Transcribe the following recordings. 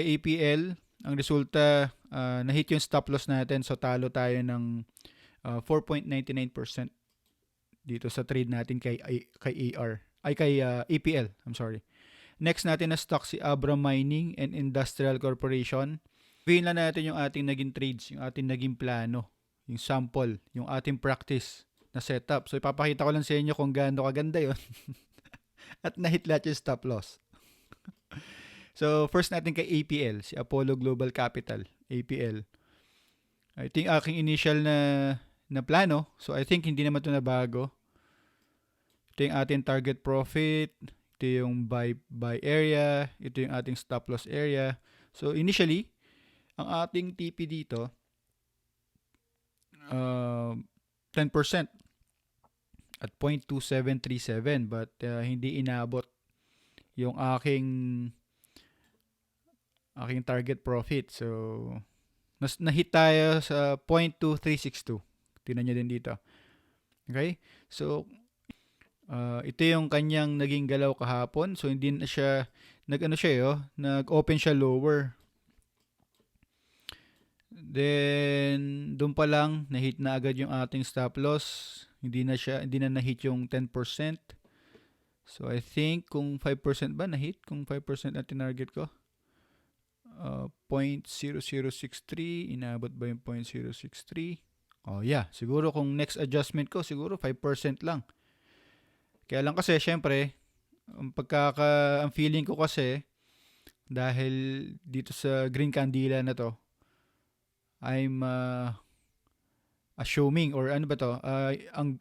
APL, ang resulta, na-hit yung stop loss natin. So, talo tayo ng 4.99% dito sa trade natin kay AR. Ay, kay APL. I'm sorry. Next natin na stock si Abra Mining and Industrial Corporation. Sabihin lang natin yung ating naging trades, yung ating naging plano, yung sample, yung ating practice na setup. So, ipapakita ko lang sa inyo kung gaano kaganda yon at na-hit lahat yung stop loss. So, first natin kay APL, si Apollo Global Capital, APL. Ito yung aking initial na plano. So, I think hindi naman ito na bago. Ito yung ating target profit. Ito yung buy area. Ito yung ating stop loss area. So, initially, ang ating TP dito, 10% at 0.2737 but hindi inabot yung aking target profit. So, nahit tayo sa 0.2362. Tingnan nyo din dito. Okay? So, ito yung kanyang naging galaw kahapon. So, hindi na siya, nag-open siya lower. Then, doon pa lang, nahit na agad yung ating stop loss. Hindi na na-hit yung 10%. So, I think, kung 5% ba na-hit? Kung 5% na tinarget ko? 0.0063. Inabot ba yung 0.063? Oh, yeah. Siguro kung next adjustment ko, siguro 5% lang. Kaya lang kasi, syempre, ang feeling ko kasi, dahil dito sa green candila na to, I'm assuming, or ano ba to, ang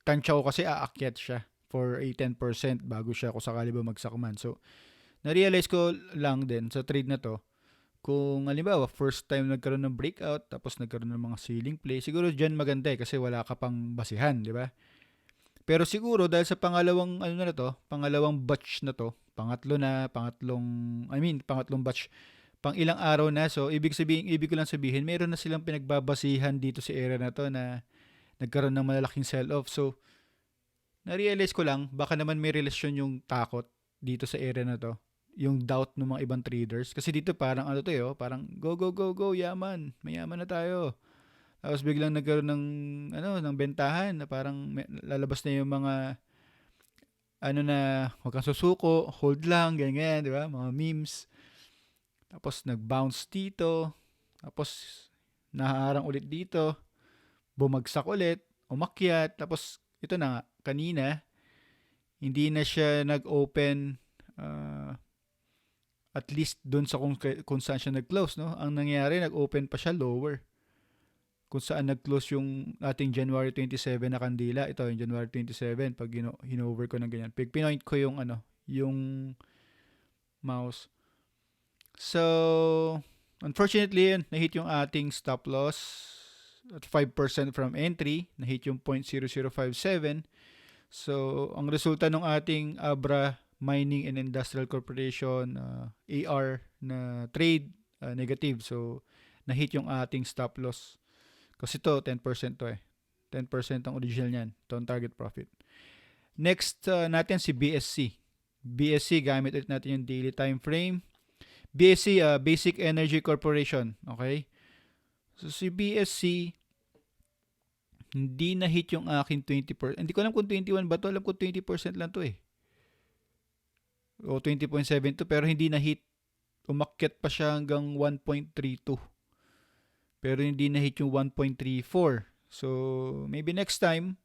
tansya ko kasi aakyat siya for a 10% bago siya kung sakali ba magsakman. So, na-realize ko lang din sa trade na to, kung halimbawa, first time nagkaroon ng breakout, tapos nagkaroon ng mga ceiling play, siguro dyan maganda kasi wala ka pang basihan, di ba? Pero siguro dahil sa pangalawang batch na to, pangatlong batch, pang ilang araw na. So, ibig ko lang sabihin, meron na silang pinagbabasihan dito sa area na to na nagkaroon ng malalaking sell-off. So, na-realize ko lang, baka naman may relasyon yung takot dito sa area na to. Yung doubt ng mga ibang traders. Kasi dito parang parang go, go, go, go, yaman. Mayaman na tayo. Tapos biglang nagkaroon ng bentahan na parang lalabas na yung mga huwag kang susuko, hold lang, ganyan, di ba? Mga memes. Tapos nag-bounce dito. Tapos naharang ulit dito. Bumagsak ulit. Umakyat. Tapos ito na nga, kanina, hindi na siya nag-open at least dun sa kung saan siya nag-close. No? Ang nangyari, nag-open pa siya lower. Kung saan nag-close yung ating January 27 na kandila. Ito, yung January 27. Pag hinover ko ng ganyan. Pag pinoint ko yung mouse. So, unfortunately, nahit yung ating stop loss at 5% from entry. Nahit yung 0.0057. So, ang resulta ng ating Abra Mining and Industrial Corporation AR na trade, negative. So, nahit yung ating stop loss. Kasi to 10% to 10% ang original niyan. Ito ang target profit. Next natin si BSC. BSC, gamit ulit natin yung daily time frame. BSC, Basic Energy Corporation. Okay? So, si BSC, hindi na hit yung aking 20%. Hindi ko alam kung 21 ba to. Alam ko 20% lang to O 20.7 to. Pero hindi na hit. Umakyat pa siya hanggang 1.32. Pero hindi na hit yung 1.34. So, maybe next time,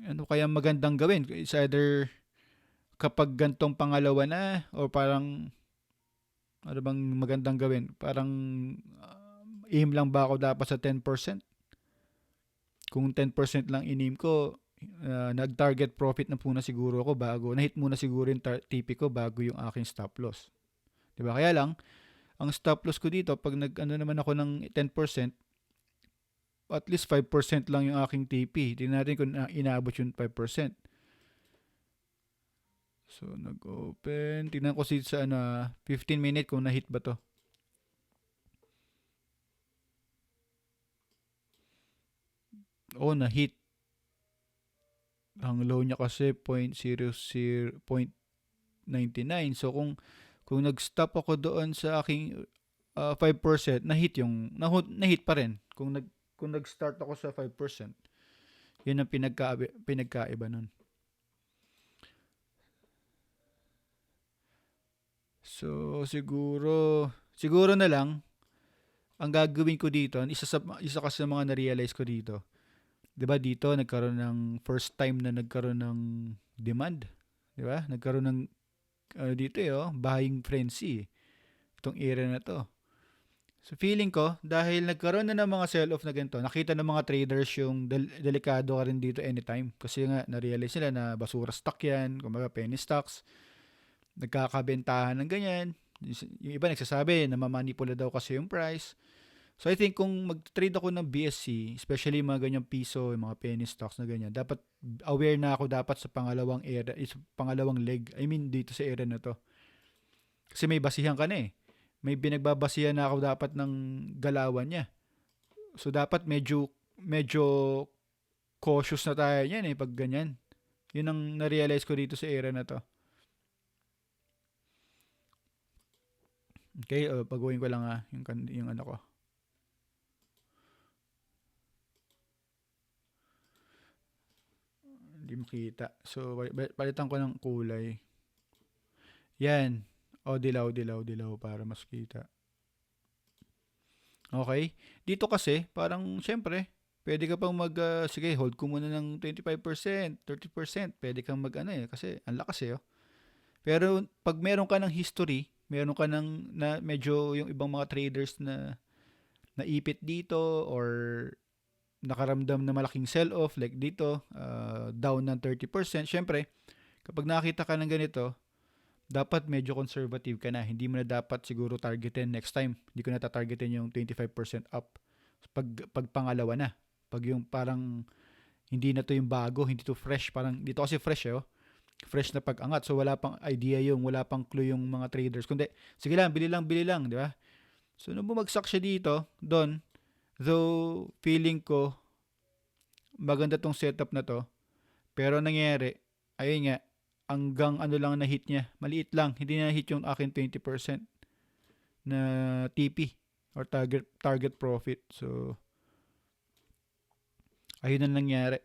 ano kaya magandang gawin? It's either kapag gantong pangalawa na o parang ano bang magandang gawin? Parang aim lang ba ako dapat sa 10%? Kung 10% lang in-aim ko, nag-target profit na muna siguro ako nahit muna siguro yung TP ko bago yung aking stop loss. Diba? Kaya lang, ang stop loss ko dito, pag naman ako ng 10%, at least 5% lang yung aking TP. Tingnan natin kung inaabot yung 5%. So, nag-open. Tingnan ko sa 15 minute kung na-hit ba to. Oh, na-hit. Ang low niya kasi 0.00 1.99. So kung nag-stop ako doon sa aking 5%, na-hit pa rin kung nag-start ako sa 5%. Yun ang pinagkaiba nun. So siguro na lang ang gagawin ko dito, isa kasi sa mga na-realize ko dito. 'Di ba dito nagkaroon ng first time na nagkaroon ng demand, 'di ba? Nagkaroon ng dito buying frenzy itong area na to. So feeling ko dahil nagkaroon na ng mga sell-off na ganito, nakita ng mga traders yung delikado ka rin dito anytime kasi nga na-realize nila na basura stock 'yan, kumbaga penny stocks, nagkakabentahan ng ganyan. Yung iba nagsasabi na mamanipula daw kasi yung price. So I think kung mag-trade ako ng BSC, especially mga ganyang piso, yung mga penny stocks na ganyan, dapat aware na ako dapat sa pangalawang area, sa pangalawang leg. I mean dito sa area na to. Kasi may basihan ka na eh. May binagbabasihan na ako dapat ng galawan niya. So dapat medyo cautious na tayo niyan eh pag ganyan. Yun ang na-realize ko dito sa area na to. Okay, pag-uwing ko lang yung ano ko. Hindi makita. So, palitan ko ng kulay. Yan. O, dilaw para mas kita. Okay. Dito kasi, parang, syempre, pwede ka pang sige, hold ko muna ng 25%, 30%. Pwede kang kasi ang lakas Pero, pag meron ka ng history, meron ka ng, na medyo yung ibang mga traders na naipit dito or nakaramdam na malaking sell-off like dito, down ng 30%. Syempre, kapag nakita ka ng ganito, dapat medyo conservative ka na. Hindi mo na dapat siguro targetin next time. Hindi ko na tatargetin yung 25% up. Pag pangalawa na. Pag yung parang hindi na to yung bago, hindi to fresh. Parang dito kasi fresh fresh na pag-angat. So wala pang idea wala pang clue yung mga traders. Kundi, sige lang, bili lang, di ba? So nung bumagsak siya dito, doon, though feeling ko maganda tong setup na to, pero nangyari, ayun nga, hanggang ano lang na hit niya, maliit lang, hindi na hit yung akin 20% na TP or target profit. So ayun na nangyari.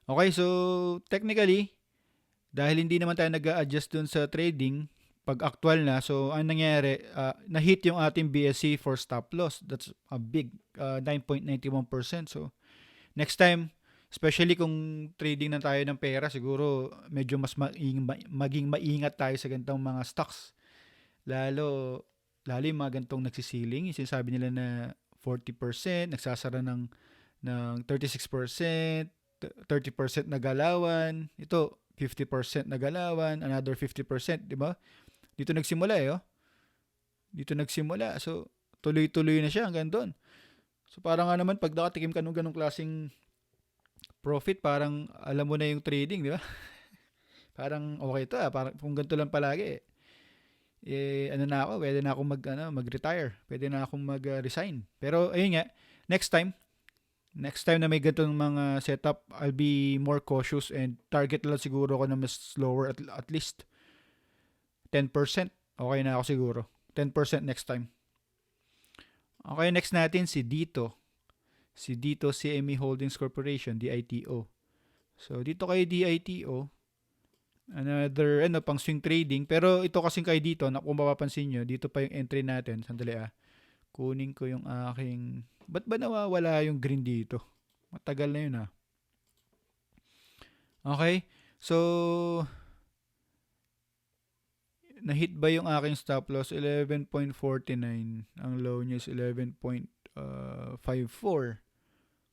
Okay, so technically, dahil hindi naman tayo nag-a-adjust dun sa trading, pag actual na, so ang nangyari, na-hit yung ating BSC for stop loss. That's a big 9.91%. So next time, especially kung trading na tayo ng pera, siguro medyo mas maging maingat tayo sa ganitong mga stocks. Lalo yung mga ganitong nagsisiling, yung sinasabi nila na 40%, nagsasara ng 36%, 30% na galawan, ito 50% na galawan, another 50%, di ba? Dito nagsimula Dito nagsimula. So, tuloy-tuloy na siya hanggang doon. So, parang nga naman, pag nakatikim ka ng ganong klaseng profit, parang alam mo na yung trading, di ba? Parang okay to parang kung ganito lang palagi, ano na ako, pwede na akong mag-retire. Pwede na akong mag-resign. Pero, ayun nga, next time na may ganitong mga setup, I'll be more cautious and target lang siguro ako na mas slower at least 10%. Okay na ako siguro. 10% next time. Okay, next natin si Dito. Si Dito CME Holdings Corporation, DITO. So, dito kay DITO, another, pang swing trading. Pero ito kasing kay dito, kung mapapansin nyo, dito pa yung entry natin. Sandali kunin ko yung aking, ba't ba nawawala yung green dito? Matagal na yun Okay, so, na-hit ba yung aking stop loss? 11.49. Ang low niya is 11.54.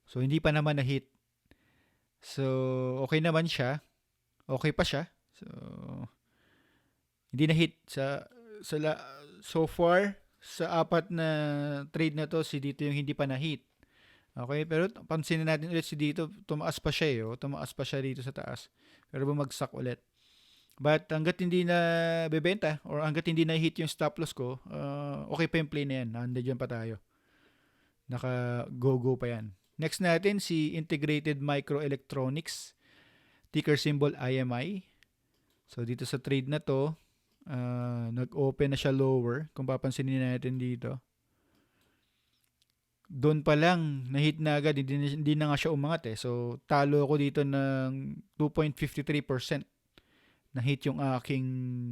So, hindi pa naman na-hit. So, okay naman siya. Okay pa siya. So, hindi na-hit. So far, sa apat na trade na to, si dito yung hindi pa na-hit. Okay, pero pansinin natin ulit si dito, tumaas pa siya tumaas pa siya dito sa taas. Pero bumagsak ulit. But hanggat hindi na bebenta or hanggat hindi na hit yung stop loss ko, okay pa yung play na yan. Nandiyan pa tayo. Naka-go pa yan. Next natin si Integrated Microelectronics, ticker symbol IMI. So dito sa trade na to, Nag-open na siya lower. Kung papansinin natin dito. Doon pa lang, na-hit na agad. Hindi na nga siya umangat eh. So, talo ako dito ng 2.53%. Na-hit yung aking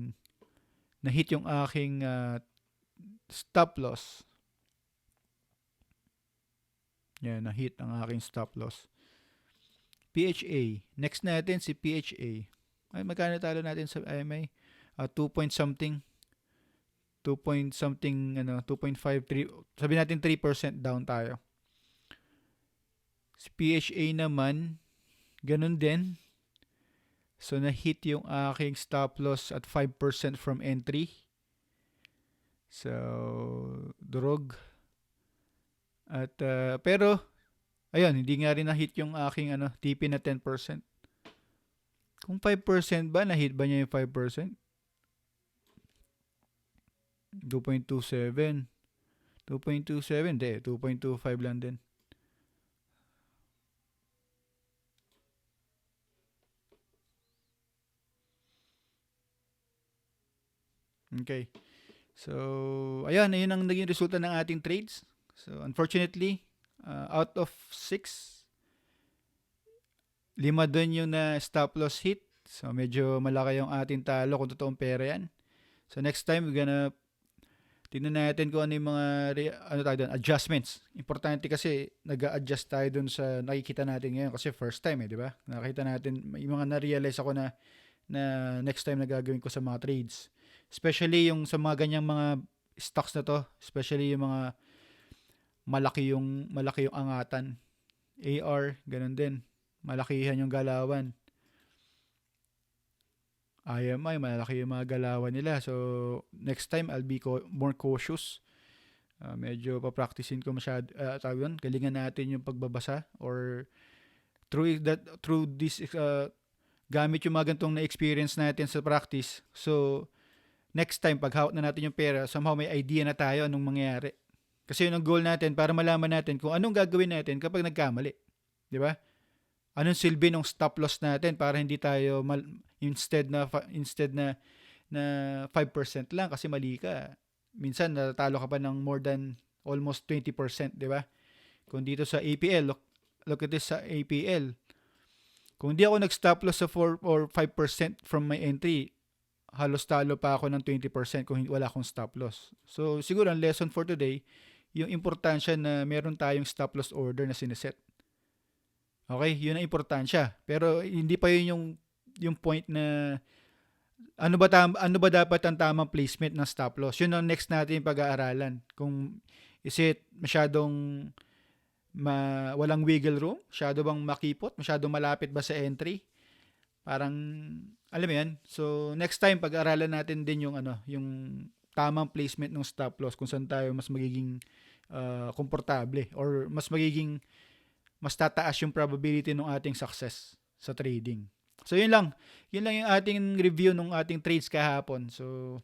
stop loss. Yan, na-hit ang aking stop loss. PHA. Next natin si PHA. Ay, magkano talo natin sa IMA? 2 point something. 2 point something, 2.53. Sabi natin 3% down tayo. Si PHA naman, ganun din. So, na-hit yung aking stop loss at 5% from entry. So, durog. At, pero, ayun, hindi nga rin na-hit yung aking TP na 10%. Kung 5% ba, na-hit ba niya yung 5%? 2.27. 2.27, hindi. 2.25 lang din. Okay. So, ayun ang naging resulta ng ating trades. So, unfortunately, out of 6, 5 doon yung na stop loss hit. So, medyo malaki yung ating talo kung totoong pera yan. So, next time, tingnan natin kung ano yung mga adjustments. Importante kasi nag-a-adjust tayo dun sa nakikita natin ngayon kasi first time di ba? Nakita natin, may mga na-realize ako na next time na gagawin ko sa mga trades. Especially yung sa mga ganyang mga stocks na to, especially yung mga malaki yung angatan. AR, ganun din. Malakihan yung galawan. IMI, malaki yung mga galawan nila. So, next time, I'll be more cautious. Medyo pa-practicein ko masyado. Galingan natin yung pagbabasa or through this, gamit yung mga gantong na-experience natin sa practice. So, next time, pag hawak na natin yung pera, somehow may idea na tayo anong mangyayari. Kasi yun ang goal natin para malaman natin kung anong gagawin natin kapag nagkamali. Di ba? Anong silbi ng stop loss natin para hindi tayo instead na 5% lang kasi mali ka. Minsan natatalo ka pa ng more than almost 20%, di ba? Kung dito sa APL, look at this sa APL. Kung hindi ako nag-stop loss sa 4 or 5% from my entry, halos talo pa ako ng 20% kung wala akong stop loss. So, siguro ang lesson for today, yung importansya na meron tayong stop loss order na sineset. Okay, yun ang importansya. Pero hindi pa yun yung point na ano ba dapat ang tamang placement ng stop loss. Yun ang next natin pag-aaralan. Kung is it masyadong walang wiggle room? Masyado bang makipot? Masyadong malapit ba sa entry? Parang alam mo yan. So next time pag-aaralan natin din yung yung tamang placement ng stop loss kung saan tayo mas magiging komportable or mas tataas yung probability ng ating success sa trading. So yun lang yung ating review ng ating trades kahapon. So